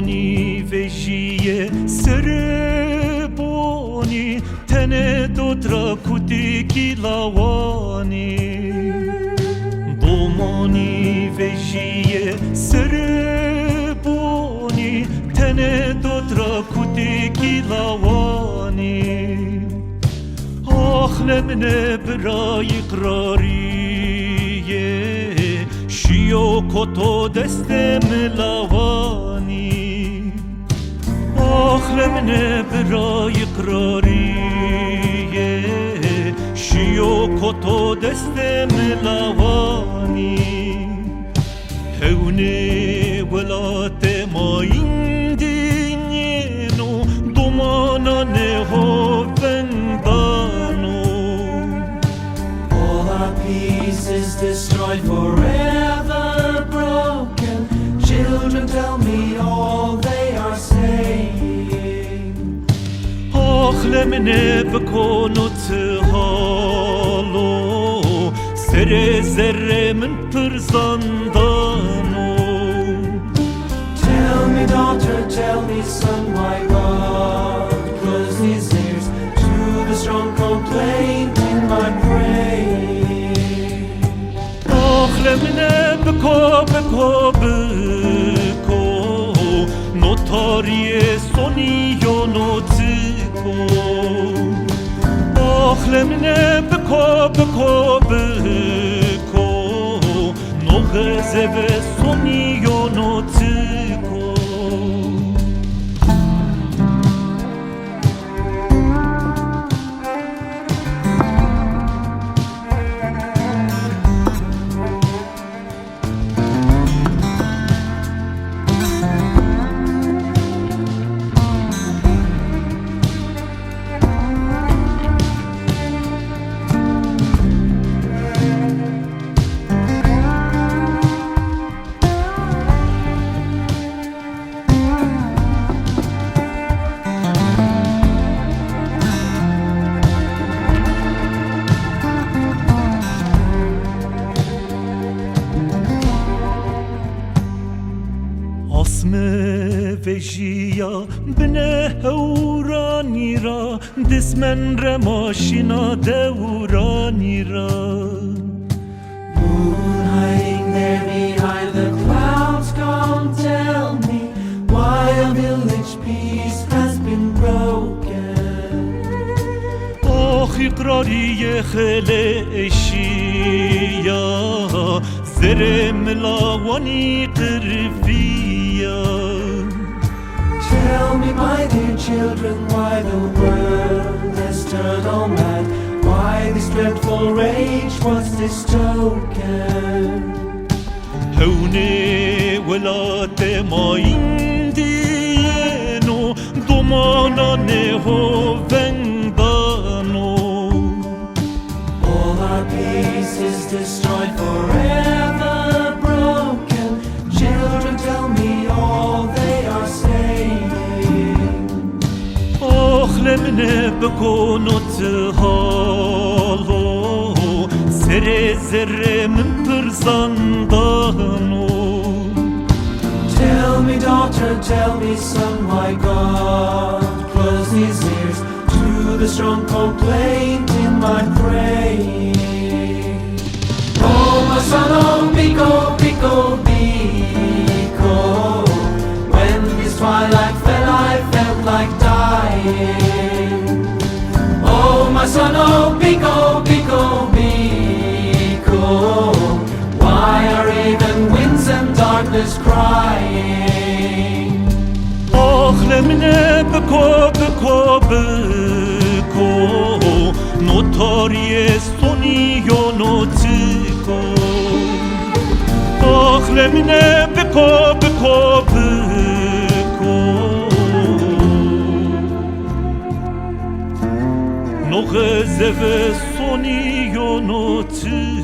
Dumani vejiye sereboni Tene dodra kutiki lawani Dumani vejiye sereboni Tene dodra kutiki lawani Lemne bra iqrariye Shio koto destem lavani Lemne bra iqrariye Shio koto destem lavani Hevne velate ma indinjeno Dumana ne hovendano Peace is destroyed, forever broken. Children tell me all they are saying. Lemne bekonut halo Sere zerre min pırzandano Tell me daughter, tell me son, why God closed his ears to the strong complaint in my prayer. Lemne beko Notariye soniyo notiko Lemne beko No gezeve soniyo notiko Asme vejiya bne heuranira Dismen remaşina devranira Moon hiding there behind the clouds, come tell me why a village peace has been broken. iqrariye khele eşiya Zerem lawani qirfiya Tell me, my dear children, why the world has turned all mad. Why this dreadful rage, what's this token? Hevne velate ma indiyeno Dumana ne hovendano All our peace is destroyed, forever broken. Children, tell me all they are saying. Lemne bekonut halo Sere zerre min pırzandano Tell me daughter, tell me son, why God closed his ears to the strong complaint in my praying. Oh my son, oh Biko, Biko, Biko. When this twilight fell, I felt like dying. Oh my son, oh Biko, Biko, Biko. Why are even winds and darkness crying? Lemne beko Notariye soniyo notiko Lemne beko No gezeve soniyo notiko